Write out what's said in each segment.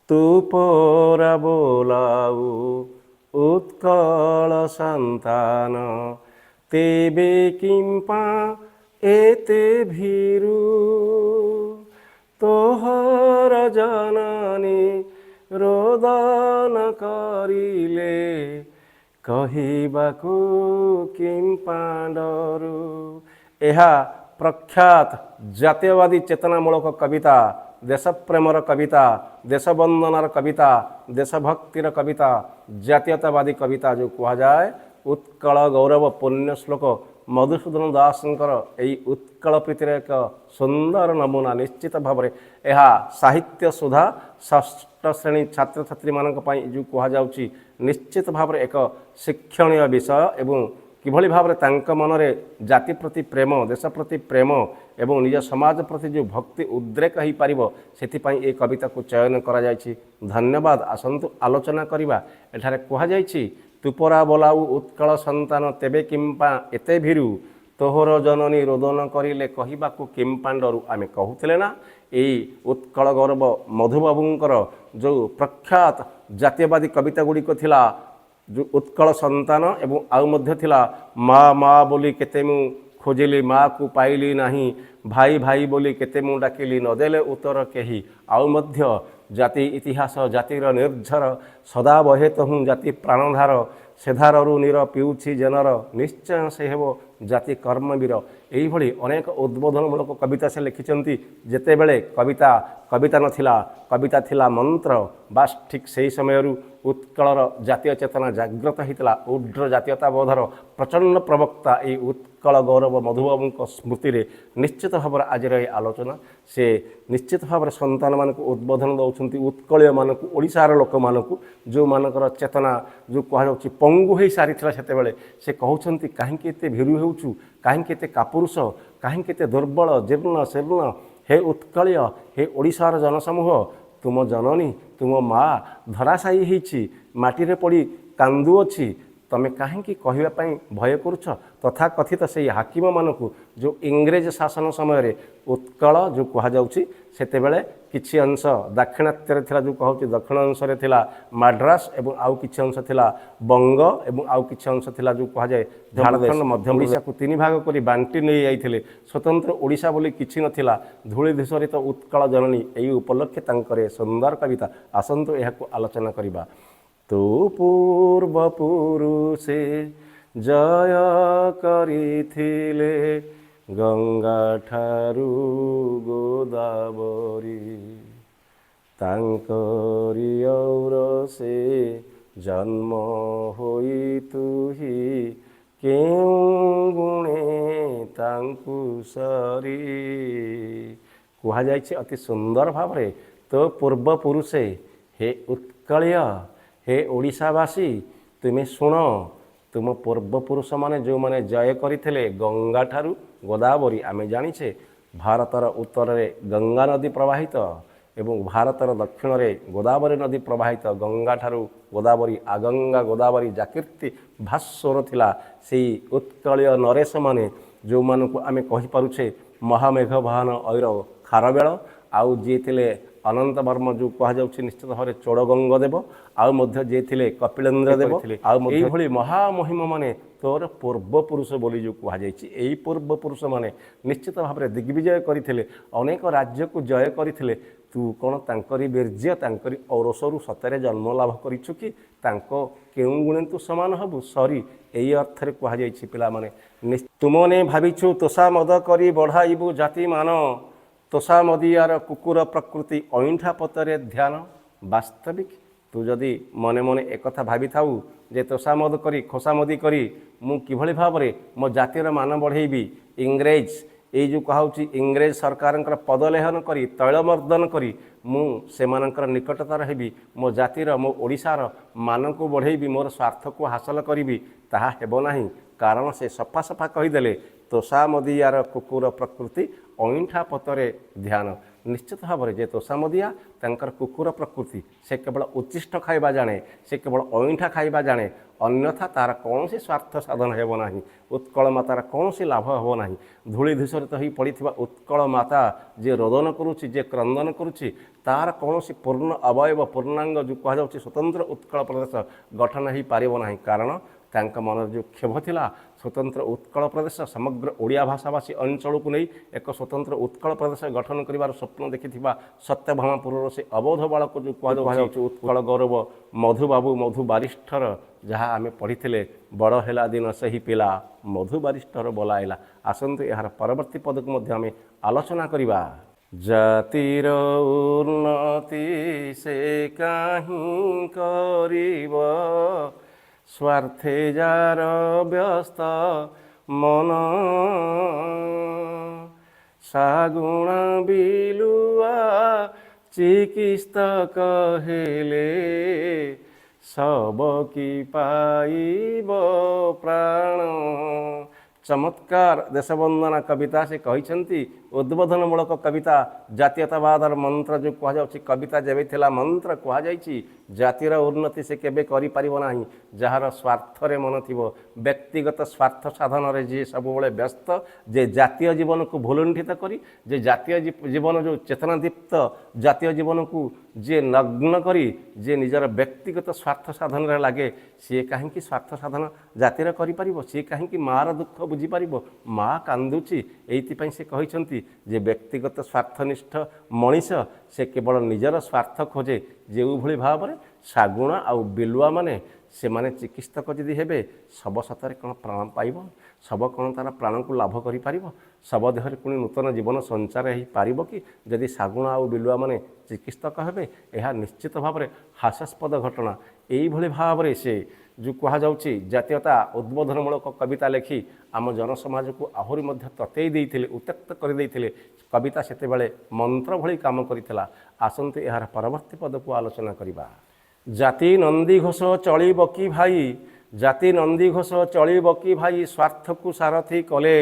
ତୁ ପରା ବୋଲାଉ ଉତ୍କଳ ସନ୍ତାନ ତେବେ କିମ୍ପା ଏତେ ଭୀରୁ ତୋହର ଜନନୀ ରୋଦନ କରିଲେ କହିବାକୁ କିମ୍ପା ଡରୁ। ଏହା ପ୍ରଖ୍ୟାତ ଜାତୀୟବାଦୀ ଚେତନାମୂଳକ କବିତା, ଦେଶପ୍ରେମର କବିତା, ଦେଶବନ୍ଦନାର କବିତା, ଦେଶଭକ୍ତିର କବିତା, ଜାତୀୟତାବାଦୀ କବିତା ଯେଉଁ କୁହାଯାଏ। ଉତ୍କଳ ଗୌରବ ପୁଣ୍ୟ ଶ୍ଲୋକ ମଧୁସୂଦନ ଦାସଙ୍କର ଏହି ଉତ୍କଳ ପ୍ରୀତିର ଏକ ସୁନ୍ଦର ନମୁନା। ନିଶ୍ଚିତ ଭାବରେ ଏହା ସାହିତ୍ୟ ସୁଧା ଷଷ୍ଠ ଶ୍ରେଣୀ ଛାତ୍ରଛାତ୍ରୀମାନଙ୍କ ପାଇଁ ଯେଉଁ କୁହାଯାଉଛି ନିଶ୍ଚିତ ଭାବରେ ଏକ ଶିକ୍ଷଣୀୟ ବିଷୟ ଏବଂ କିଭଳି ଭାବରେ ତାଙ୍କ ମନରେ ଜାତି ପ୍ରତି ପ୍ରେମ, ଦେଶ ପ୍ରତି ପ୍ରେମ ଏବଂ ନିଜ ସମାଜ ପ୍ରତି ଯେଉଁ ଭକ୍ତି ଉଦ୍ରେକ ହୋଇପାରିବ ସେଥିପାଇଁ ଏ କବିତାକୁ ଚୟନ କରାଯାଇଛି। ଧନ୍ୟବାଦ। ଆସନ୍ତୁ ଆଲୋଚନା କରିବା। ଏଠାରେ କୁହାଯାଇଛି ତୁ ପରା ବୋଲାଉ ଉତ୍କଳ ସନ୍ତାନ ତେବେ କିମ୍ପା ଏତେ ଭୀରୁ ତୋହର ଜନନୀ ରୋଦନ କରିଲେ କହିବାକୁ କିମ୍ପା ଡରୁ। ଆମେ କହୁଥିଲେ ନା ଏଇ ଉତ୍କଳ ଗୌରବ ମଧୁବାବୁଙ୍କର ଯେଉଁ ପ୍ରଖ୍ୟାତ ଜାତୀୟବାଦୀ କବିତା ଗୁଡ଼ିକ ଥିଲା ଯେଉଁ ଉତ୍କଳ ସନ୍ତାନ ଏବଂ ଆଉ ମଧ୍ୟ ଥିଲା ମା ମା ବୋଲି କେତେ ମୁଁ ଖୋଜିଲି ମାକୁ ପାଇଲି ନାହିଁ, ଭାଇ ଭାଇ ବୋଲି କେତେ ମୁଁ ଡାକିଲି ନଦେଲେ ଉତ୍ତର କେହି, ଆଉ ମଧ୍ୟ ଜାତି ଇତିହାସ ଜାତିର ନିର୍ଝର ସଦା ବହେ ତହୁଁ ଜାତି ପ୍ରାଣଧାର ସେଧାରରୁ ନୀର ପିଉଛି ଜେନର ନିଶ୍ଚୟ ସେ ହେବ ଜାତି କର୍ମବୀର। ଏଇଭଳି ଅନେକ ଉଦ୍ବୋଧନମୂଳକ କବିତା ସେ ଲେଖିଛନ୍ତି। ଯେତେବେଳେ କବିତା ନଥିଲା, କବିତା ଥିଲା ମନ୍ତ୍ର। ବାସ୍ ଠିକ୍ ସେହି ସମୟରୁ ଉତ୍କଳର ଜାତୀୟ ଚେତନା ଜାଗ୍ରତ ହୋଇଥିଲା। ଉଡ୍ର ଜାତୀୟତାବୋଧର ପ୍ରଚଣ୍ଡ ପ୍ରବକ୍ତା ଏହି ଉତ୍କଳ ଗୌରବ ମଧୁବାବୁଙ୍କ ସ୍ମୃତିରେ ନିଶ୍ଚିତ ଭାବରେ ଆଜିର ଏହି ଆଲୋଚନା। ସେ ନିଶ୍ଚିତ ଭାବରେ ସନ୍ତାନମାନଙ୍କୁ ଉଦ୍ବୋଧନ ଦେଉଛନ୍ତି, ଉତ୍କଳୀୟମାନଙ୍କୁ, ଓଡ଼ିଶାର ଲୋକମାନଙ୍କୁ ଯେଉଁମାନଙ୍କର ଚେତନା ଯେଉଁ କୁହାଯାଉଛି ପଙ୍ଗୁ ହୋଇ ସାରିଥିଲା ସେତେବେଳେ। ସେ କହୁଛନ୍ତି କାହିଁକି ଏତେ ଭୀରୁ ହେଉଛୁ, କାହିଁକି ଏତେ କାପୁରୁଷ, କାହିଁକି ଏତେ ଦୁର୍ବଳ ଜୀର୍ଣ୍ଣ ଶୀର୍ଣ୍ଣ। ହେ ଉତ୍କଳୀୟ, ହେ ଓଡ଼ିଶାର ଜନସମୂହ, ତୁମ ଜନନୀ ତୁମ ମା ଧରାଶାୟୀ ହେଇଛି, ମାଟିରେ ପଡ଼ି କାନ୍ଦୁଅଛି। ତମେ କାହିଁକି କହିବା ପାଇଁ ଭୟ କରୁଛ? ତଥାକଥିତ ସେହି ହାକିମମାନଙ୍କୁ ଯେଉଁ ଇଂରେଜ ଶାସନ ସମୟରେ ଉତ୍କଳ ଯେଉଁ କୁହାଯାଉଛି ସେତେବେଳେ କିଛି ଅଂଶ ଦାକ୍ଷିଣାତ୍ୟରେ ଥିଲା, ଯେଉଁ କହୁଛି ଦକ୍ଷିଣ ଅଂଶରେ ଥିଲା ମାଡ୍ରାସ ଏବଂ ଆଉ କିଛି ଅଂଶ ଥିଲା ବଙ୍ଗ ଏବଂ ଆଉ କିଛି ଅଂଶ ଥିଲା ଯେଉଁ କୁହାଯାଏ ଝାଡ଼ଖଣ୍ଡ ମଧ୍ୟ ଓଡ଼ିଶାକୁ ତିନି ଭାଗ କରି ବାଣ୍ଟି ନେଇଯାଇଥିଲେ। ସ୍ୱତନ୍ତ୍ର ଓଡ଼ିଶା ବୋଲି କିଛି ନଥିଲା। ଧୂଳି ଧୂସରିତ ଉତ୍କଳ ଜନନୀ ଏହି ଉପଲକ୍ଷେ ତାଙ୍କର ସୁନ୍ଦର କବିତା। ଆସନ୍ତୁ ଏହାକୁ ଆଲୋଚନା କରିବା। ତୁ ପୂର୍ବପୁରୁଷେ ଜୟ କରିଥିଲେ ଗଙ୍ଗା ଠାରୁ ଗୋଦାବରୀ, ତାଙ୍କରି ଔରସେ ଜନ୍ମ ହୋଇ ତୁହି କେଉଁ ଗୁଣେ ତାଙ୍କୁ ସରି। କୁହାଯାଇଛି ଅତି ସୁନ୍ଦର ଭାବରେ ତୋ ପୂର୍ବପୁରୁଷେ, ହେ ଉତ୍କଳୀୟ, ହେ ଓଡ଼ିଶାବାସୀ, ତୁମେ ଶୁଣ, ତୁମ ପୂର୍ବପୁରୁଷମାନେ ଯେଉଁମାନେ ଜୟ କରିଥିଲେ ଗଙ୍ଗାଠାରୁ ଗୋଦାବରୀ। ଆମେ ଜାଣିଛେ ଭାରତର ଉତ୍ତରରେ ଗଙ୍ଗା ନଦୀ ପ୍ରବାହିତ ଏବଂ ଭାରତର ଦକ୍ଷିଣରେ ଗୋଦାବରୀ ନଦୀ ପ୍ରବାହିତ। ଗଙ୍ଗାଠାରୁ ଗୋଦାବରୀ, ଆଗଙ୍ଗା ଗୋଦାବରୀ ଜାକୀର୍ତ୍ତି ଭାସ୍ୱର ଥିଲା। ସେଇ ଉତ୍କଳୀୟ ନରେଶମାନେ ଯେଉଁମାନଙ୍କୁ ଆମେ କହିପାରୁଛେ ମହାମେଘ ବାହନ ଐର ଖାରବେଳ, ଆଉ ଯିଏ ଥିଲେ ଅନନ୍ତ ବର୍ମ ଯେଉଁ କୁହାଯାଉଛି ନିଶ୍ଚିତ ଭାବରେ ଚୋଡ଼ଗଙ୍ଗ ଦେବ, ଆଉ ମଧ୍ୟ ଯିଏ ଥିଲେ କପିଳେନ୍ଦ୍ର ଦେବ ଥିଲେ, ଆଉ ଏଇଭଳି ମହାମହିମମାନେ ତୋର ପୂର୍ବପୁରୁଷ ବୋଲି ଯେଉଁ କୁହାଯାଇଛି। ଏହି ପୂର୍ବପୁରୁଷମାନେ ନିଶ୍ଚିତ ଭାବରେ ଦିଗ୍ବିଜୟ କରିଥିଲେ, ଅନେକ ରାଜ୍ୟକୁ ଜୟ କରିଥିଲେ। ତୁ କ'ଣ ତାଙ୍କରି ବୀର୍ଯ୍ୟ ତାଙ୍କରି ଔରସରୁ ସତରେ ଜନ୍ମ ଲାଭ କରିଛୁ କି? ତାଙ୍କ କେଉଁ ଗୁଣେ ତୁ ସମାନ ହେବୁ ସରି। ଏହି ଅର୍ଥରେ କୁହାଯାଇଛି ପିଲାମାନେ। ତୁମନେ ଭାବିଛୁ ତୋଷା ମଦ କରି ବଢ଼ାଇବୁ ଜାତିମାନ, ତୋଷା ମଦିଆର କୁକୁର ପ୍ରକୃତି ଅଇଁଠା ପତରେ ଧ୍ୟାନ। ବାସ୍ତବିକ ତୁ ଯଦି ମନେ ମନେ ଏକଥା ଭାବିଥାଉ ଯେ ତୋଷାମଦ କରି ଖୋସାମଦି କରି ମୁଁ କିଭଳି ଭାବରେ ମୋ ଜାତିର ମାନ ବଢ଼େଇବି, ଇଂରେଜ ଏଇ ଯେଉଁ କୁହାହେଉଛି ଇଂରେଜ ସରକାରଙ୍କର ପଦଲେହନ କରି ତୈଳମର୍ଦ୍ଦନ କରି ମୁଁ ସେମାନଙ୍କର ନିକଟତର ହେବି, ମୋ ଜାତିର ମୋ ଓଡ଼ିଶାର ମାନକୁ ବଢ଼େଇବି, ମୋର ସ୍ୱାର୍ଥକୁ ହାସଲ କରିବି, ତାହା ହେବ ନାହିଁ। କାରଣ ସେ ସଫା ସଫା କହିଦେଲେ ତୋଷା ମଦିଆର କୁକୁର ପ୍ରକୃତି ଅଇଁଠା ପତରେ ଧ୍ୟାନ। ନିଶ୍ଚିତ ଭାବରେ ଯେ ତୋଷାମଦିଆ ତାଙ୍କର କୁକୁର ପ୍ରକୃତି, ସେ କେବଳ ଉଚ୍ଛିଷ୍ଟ ଖାଇବା ଜାଣେ, ସେ କେବଳ ଅଇଁଠା ଖାଇବା ଜାଣେ, ଅନ୍ୟଥା ତାର କୌଣସି ସ୍ୱାର୍ଥ ସାଧନ ହେବ ନାହିଁ। ଉତ୍କଳ ମାତାର କୌଣସି ଲାଭ ହେବ ନାହିଁ। ଧୂଳି ଧୂସରିତ ହୋଇ ପଡ଼ିଥିବା ଉତ୍କଳ ମାତା ଯିଏ ରୋଦନ କରୁଛି, ଯିଏ କ୍ରନ୍ଦନ କରୁଛି, ତାର କୌଣସି ପୂର୍ଣ୍ଣ ଅବୟବ ପୂର୍ଣ୍ଣାଙ୍ଗ ଯେଉଁ କୁହାଯାଉଛି ସ୍ୱତନ୍ତ୍ର ଉତ୍କଳ ପ୍ରଦେଶ ଗଠନ ହୋଇପାରିବ ନାହିଁ। କାରଣ ତାଙ୍କ ମନରେ ଯେଉଁ କ୍ଷୋଭ ଥିଲା, ସ୍ୱତନ୍ତ୍ର ଉତ୍କଳ ପ୍ରଦେଶ ସମଗ୍ର ଓଡ଼ିଆ ଭାଷାଭାଷୀ ଅଞ୍ଚଳକୁ ନେଇ ଏକ ସ୍ୱତନ୍ତ୍ର ଉତ୍କଳ ପ୍ରଦେଶ ଗଠନ କରିବାର ସ୍ୱପ୍ନ ଦେଖିଥିବା ସତ୍ୟଭାମାପୁରର ସେ ଅବୋଧ ବାଳକ ଯେଉଁ କୁହାଯାଉଛି ଉତ୍କଳ ଗୌରବ ମଧୁବାବୁ ମଧୁ ବାରିଷ୍ଠର, ଯାହା ଆମେ ପଢ଼ିଥିଲେ, ବଡ଼ ହେଲା ଦିନ ସେହି ପିଲା ମଧୁ ବାରିଷ୍ଠର ବୋଲାଇଲା। ଆସନ୍ତୁ ଏହାର ପରବର୍ତ୍ତୀ ପଦକୁ ମଧ୍ୟ ଆମେ ଆଲୋଚନା କରିବା। ଜାତିର ଉନ୍ନତି ସେ କାହିଁ କରିବ, ସ୍ୱାର୍ଥେ ଯାର ବ୍ୟସ୍ତ ମନ, ଶାଗୁଣା ବିଲୁଆ ଚିକିତ୍ସକ ହେଲେ, ସବ କି ପାଇବ ପ୍ରାଣ। ଚମତ୍କାର ଦେଶବନ୍ଦନା କବିତା ସେ କହିଛନ୍ତି, ଉଦ୍ବୋଧନମୂଳକ କବିତା, ଜାତୀୟତାବାଦର ମନ୍ତ୍ର ଯେଉଁ କୁହାଯାଉଛି, କବିତା ଯେବେ ଥିଲା ମନ୍ତ୍ର କୁହାଯାଇଛି, ଜାତିର ଉନ୍ନତି ସେ କେବେ କରିପାରିବ ନାହିଁ ଯାହାର ସ୍ୱାର୍ଥରେ ମନ ଥିବ, ବ୍ୟକ୍ତିଗତ ସ୍ୱାର୍ଥ ସାଧନରେ ଯିଏ ସବୁବେଳେ ବ୍ୟସ୍ତ, ଯେ ଜାତୀୟ ଜୀବନକୁ ଭୁଲୁଣ୍ଠିତ କରି, ଯେ ଜାତୀୟ ଜୀବନ ଯେଉଁ ଚେତନାଦୀପ୍ତ ଜାତୀୟ ଜୀବନକୁ ଯିଏ ନଗ୍ନ କରି, ଯିଏ ନିଜର ବ୍ୟକ୍ତିଗତ ସ୍ୱାର୍ଥ ସାଧନରେ ଲାଗେ, ସିଏ କାହିଁକି ସ୍ୱାର୍ଥ ସାଧନ ଜାତିର କରିପାରିବ? ସିଏ କାହିଁକି ମାଆର ଦୁଃଖ ବୁଝିପାରିବ? ମା କାନ୍ଦୁଛି, ଏଇଥିପାଇଁ ସେ କହିଛନ୍ତି ଯେ ବ୍ୟକ୍ତିଗତ ସ୍ୱାର୍ଥନିଷ୍ଠ ମଣିଷ ସେ କେବଳ ନିଜର ସ୍ୱାର୍ଥ ଖୋଜେ। ଯେଉଁଭଳି ଭାବରେ ଶାଗୁଣା ଆଉ ବିଲୁଆମାନେ ସେମାନେ ଚିକିତ୍ସକ ଯଦି ହେବେ, ଶବ ସତରେ କ'ଣ ପ୍ରାଣ ପାଇବ? ଶବ କ'ଣ ତା'ର ପ୍ରାଣକୁ ଲାଭ କରିପାରିବ? ଶବ ଦେହରେ ପୁଣି ନୂତନ ଜୀବନ ସଞ୍ଚାର ହୋଇପାରିବ କି ଯଦି ଶାଗୁଣା ଆଉ ବିଲୁଆମାନେ ଚିକିତ୍ସକ ହେବେ? ଏହା ନିଶ୍ଚିତ ଭାବରେ ହାସ୍ୟାସ୍ପଦ ଘଟଣା। ଏଇଭଳି ଭାବରେ ସେ ଯେଉଁ କୁହାଯାଉଛି ଜାତୀୟତା ଉଦ୍ବୋଧନମୂଳକ କବିତା ଲେଖି ଆମ ଜନସମାଜକୁ ଆହୁରି ମଧ୍ୟ ତତେଇ ଦେଇଥିଲେ, ଉତ୍ତ୍ୟକ୍ତ କରିଦେଇଥିଲେ। କବିତା ସେତେବେଳେ ମନ୍ତ୍ର ଭଳି କାମ କରିଥିଲା। ଆସନ୍ତୁ ଏହାର ପରବର୍ତ୍ତୀ ପଦକୁ ଆଲୋଚନା କରିବା। ଜାତି ନନ୍ଦିଘୋଷ ଚଳିବ କି ଭାଇ, ଜାତି ନନ୍ଦିଘୋଷ ଚଳିବ କି ଭାଇ, ସ୍ୱାର୍ଥକୁ ସାରଥି କଲେ,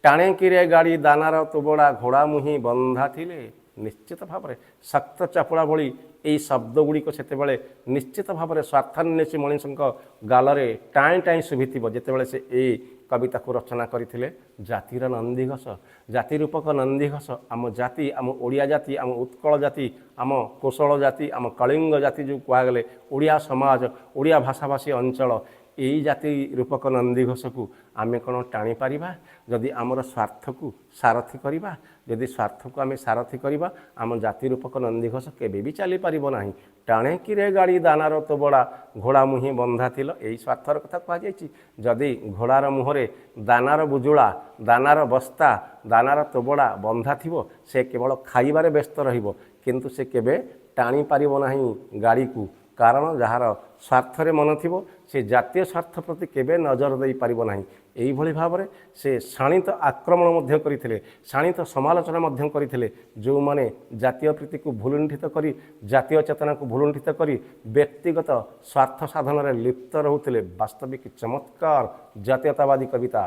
ଟାଣେ କିରେ ଗାଡ଼ି ଦାନାର ତୁବଡ଼ା, ଘୋଡ଼ା ମୁହିଁ ବନ୍ଧା ଥିଲେ। ନିଶ୍ଚିତ ଭାବରେ ଶକ୍ତ ଚାପୁଡ଼ା ଭଳି ଏହି ଶବ୍ଦ ଗୁଡ଼ିକ ସେତେବେଳେ ନିଶ୍ଚିତ ଭାବରେ ସ୍ୱାର୍ଥାନ୍ୱେଷୀ ମଣିଷଙ୍କ ଗାଲରେ ଟାଇଁ ଟାଇଁ ଶୁଭିଥିବ ଯେତେବେଳେ ସେ ଏହି କବିତାକୁ ରଚନା କରିଥିଲେ। ଜାତିର ନନ୍ଦିଘୋଷ, ଜାତି ରୂପକ ନନ୍ଦିଘୋଷ, ଆମ ଜାତି, ଆମ ଓଡ଼ିଆ ଜାତି, ଆମ ଉତ୍କଳ ଜାତି, ଆମ କୋଶଳ ଜାତି, ଆମ କଳିଙ୍ଗ ଜାତି ଯେଉଁ କୁହାଗଲେ, ଓଡ଼ିଆ ସମାଜ, ଓଡ଼ିଆ ଭାଷାଭାଷୀ ଅଞ୍ଚଳ, ଏହି ଜାତି ରୂପକ ନନ୍ଦିଘୋଷକୁ ଆମେ କ'ଣ ଟାଣିପାରିବା? ଯଦି ଆମର ସ୍ୱାର୍ଥକୁ ସାରଥି କରିବା, ଯଦି ସ୍ୱାର୍ଥକୁ ଆମେ ସାରଥି କରିବା, ଆମ ଜାତି ରୂପକ ନନ୍ଦିଘୋଷ କେବେ ବି ଚାଲିପାରିବ ନାହିଁ। ଟାଣେ କିରେ ଗାଡ଼ି ଦାନାର ତୋବଡ଼ା, ଘୋଡ଼ା ମୁହିଁ ବନ୍ଧା ଥିଲ, ଏହି ସ୍ୱାର୍ଥର କଥା କୁହାଯାଇଛି। ଯଦି ଘୋଡ଼ାର ମୁହଁରେ ଦାନାର ବୁଜୁଳା, ଦାନାର ବସ୍ତା, ଦାନାର ତୋବଡ଼ା ବନ୍ଧା ଥିବ, ସେ କେବଳ ଖାଇବାରେ ବ୍ୟସ୍ତ ରହିବ, କିନ୍ତୁ ସେ କେବେ ଟାଣି ପାରିବ ନାହିଁ ଗାଡ଼ିକୁ। କାରଣ ଯାହାର ସ୍ୱାର୍ଥରେ ମନ ଥିବ, ସେ ଜାତୀୟ ସ୍ୱାର୍ଥ ପ୍ରତି କେବେ ନଜର ଦେଇପାରିବ ନାହିଁ। ଏଇଭଳି ଭାବରେ ସେ ଶାଣିତ ଆକ୍ରମଣ ମଧ୍ୟ କରିଥିଲେ, ଶାଣିତ ସମାଲୋଚନା ମଧ୍ୟ କରିଥିଲେ। ଯେଉଁମାନେ ଜାତୀୟ ପ୍ରୀତିକୁ ଭୁଲୁଣ୍ଠିତ କରି, ଜାତୀୟ ଚେତନାକୁ ଭୁଲୁଣ୍ଠିତ କରି ବ୍ୟକ୍ତିଗତ ସ୍ୱାର୍ଥ ସାଧନରେ ଲିପ୍ତ ରହୁଥିଲେ। ବାସ୍ତବିକ ଚମତ୍କାର ଜାତୀୟତାବାଦୀ କବିତା।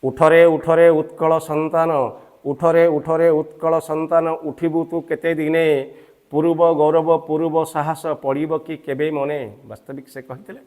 ଉଠରେ ଉଠରେ ଉତ୍କଳ ସନ୍ତାନ, ଉଠରେ ଉଠରେ ଉତ୍କଳ ସନ୍ତାନ, ଉଠିବୁ ତୁ କେତେ ଦିନେ, ପୂର୍ବ ଗୌରବ ପୂର୍ବ ସାହସ ପଡ଼ିବ କି କେବେ ମନେ। ବାସ୍ତବିକ ସେ କହିଥିଲେ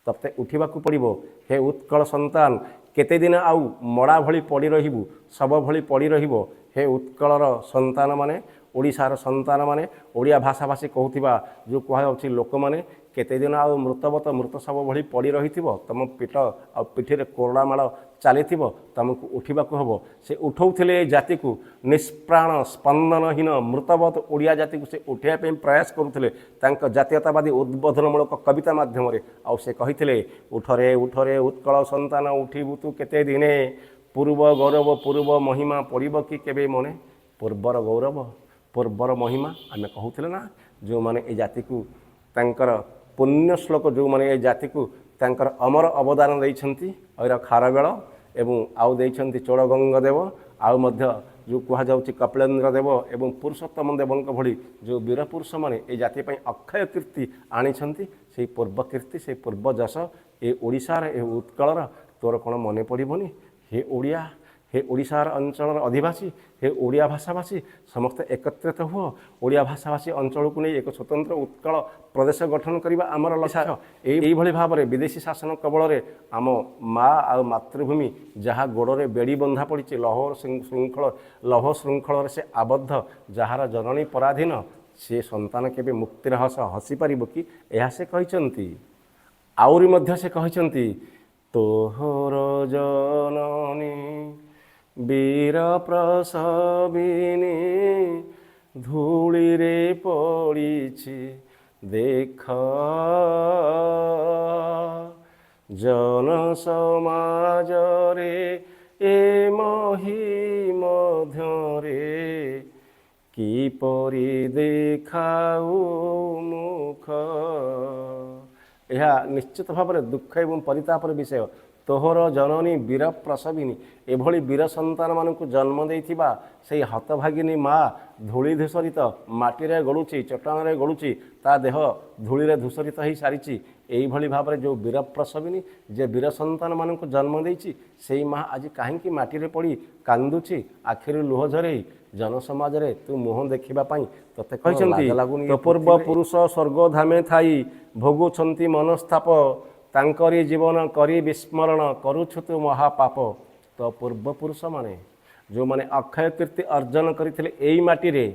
ତତେ ଉଠିବାକୁ ପଡ଼ିବ ହେ ଉତ୍କଳ ସନ୍ତାନ, କେତେଦିନ ଆଉ ମଡ଼ା ଭଳି ପଡ଼ି ରହିବୁ, ଶବ ଭଳି ପଡ଼ି ରହିବ। ହେ ଉତ୍କଳର ସନ୍ତାନମାନେ, ଓଡ଼ିଶାର ସନ୍ତାନମାନେ, ଓଡ଼ିଆ ଭାଷାଭାଷୀ କହୁଥିବା ଯେଉଁ କୁହାଯାଉଛି ଲୋକମାନେ, କେତେଦିନ ଆଉ ମୃତବତ ମୃତ ଶବ ଭଳି ପଡ଼ି ରହିଥିବ? ତୁମ ପିଠ ଆଉ ପିଠିରେ କୋରଡ଼ା ମାଡ଼ ଚାଲିଥିବ, ତୁମକୁ ଉଠିବାକୁ ହେବ। ସେ ଉଠଉଥିଲେ ଏ ଜାତିକୁ, ନିଷ୍ପ୍ରାଣ ସ୍ପନ୍ଦନହୀନ ମୃତବତ ଓଡ଼ିଆ ଜାତିକୁ ସେ ଉଠାଇବା ପାଇଁ ପ୍ରୟାସ କରୁଥିଲେ ତାଙ୍କ ଜାତୀୟତାବାଦୀ ଉଦ୍ବୋଧନମୂଳକ କବିତା ମାଧ୍ୟମରେ। ଆଉ ସେ କହିଥିଲେ, ଉଠରେ ଉଠରେ ଉତ୍କଳ ସନ୍ତାନ, ଉଠିବୁ ତୁ କେତେ ଦିନେ, ପୂର୍ବ ଗୌରବ ପୂର୍ବ ମହିମା ପଡ଼ିବ କି କେବେ ମନେ। ପୂର୍ବର ଗୌରବ, ପୂର୍ବର ମହିମା ଆମେ କହୁଥିଲେ ନା, ଯେଉଁମାନେ ଏ ଜାତିକୁ ତାଙ୍କର ପୁଣ୍ୟ ଶ୍ଲୋକ, ଯେଉଁମାନେ ଏ ଜାତିକୁ ତାଙ୍କର ଅମର ଅବଦାନ ଦେଇଛନ୍ତି, ଐର ଖାରବେଳ ଏବଂ ଆଉ ଦେଇଛନ୍ତି ଚୋଡ଼ଗଙ୍ଗ ଦେବ, ଆଉ ମଧ୍ୟ ଯେଉଁ କୁହାଯାଉଛି କପିଳେନ୍ଦ୍ର ଦେବ ଏବଂ ପୁରୁଷୋତ୍ତମ ଦେବଙ୍କ ଭଳି ଯେଉଁ ବୀର ପୁରୁଷମାନେ ଏ ଜାତି ପାଇଁ ଅକ୍ଷୟ କୀର୍ତ୍ତି ଆଣିଛନ୍ତି, ସେହି ପୂର୍ବ କୀର୍ତ୍ତି, ସେହି ପୂର୍ବ ଯଶ ଏ ଓଡ଼ିଶାର, ଏ ଉତ୍କଳର ତୋର କ'ଣ ମନେ ପଡ଼ିବନି? ହେ ଓଡ଼ିଆ, हे ओडिशार अंचल अधिवासी हे ओडिया भाषाभाषी समस्त एकत्रित हुआ ओडिया भाषाभाषी अंचल को नहीं एक स्वतंत्र उत्कल प्रदेश गठन करने आमर लक्ष्य यही भाव में विदेशी शासन कबल में आम माँ आ मातृभूमि जहाँ गोड़े बेड़ी बंधा पड़ी लौह श्रृंखल से आबद्ध जार जननी पराधीन से संतान केबे मुक्तिर हस हसी पार कि यह से कहते आउरी मध्य से कहते तोहर जननी वीर प्रसविनी धूली रे पड़ी देख जन समाज रे ए मही मध्यरे किपरि देखाऊ मुख यह निश्चित भाव में दुख एवं परितापर विषय तोहर जननी वीर प्रसविनी एभली वीर संतान मानक जन्म देइथिबा से हतभागिनी माँ धूली धूसरित माटी गड़ुची चट्टान गड़ुची ता देह धूली रे धूसरित हो सारी यही भाव में जो वीर प्रसविनी जे वीर संतान मानक जन्म देइछि से माँ आज कहीं माटी पड़ी कांदुची आखिर लुह झरे जनसमाज रे तू मुह देखा तोते कहते तो पूर्व पुरुष स्वर्गधामे थाई भोगुछंती मनस्ताप तांकरी जीवन करी विस्मरण करुछु तू महापाप तो पूर्व पुरुष माने जो माने अक्षय कीर्ति अर्जन करते यही माटी रे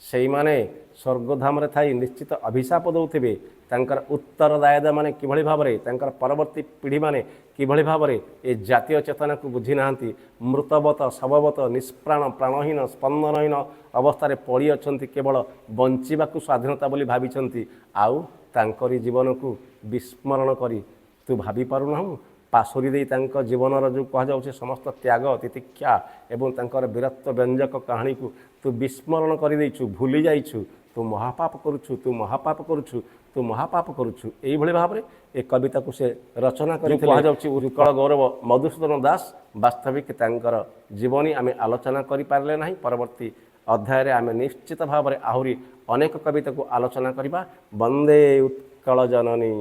से माने स्वर्गधाम रे थाई निश्चित अभिशाप दौथे तांकर उत्तरदायदा माने किभଳି भाबरे तांकर परवर्ती पीढ़ी माने किभଳି भाबरे ए जातीय चेतना को बुझी नांती मृतवत शववत निष्प्राण प्राणहीन स्पंदनहीन अवस्था रे पड़ी अछंती केवल बंचिबाकू स्वाधीनता बोली भाबिछंती आउ तांकरी जीवन को विस्मरण करी तू भाभी पारुनाहु पासोरी दे तांक जीवनर जो कह जाउछे समस्त त्याग तितिक्षा एवं तांकर वीरत्व व्यंजक कहानी को तू विस्मरण कर देइछु भूली जाइछु तू महापाप करुछु तू महापाप करुछु तू महापाप करुछु एई भली भाव रे ए कविता को से रचना करि कह जाउछे उत्कल गौरव मधुसूदन दास वास्तविक तांकर जीवनी आमे आलोचना करि पारले नाही परवर्ती अध्याय रे आमे निश्चित भाव रे आहुरी अनेक कविता को आलोचना करिबा वंदे उत्कल जननी।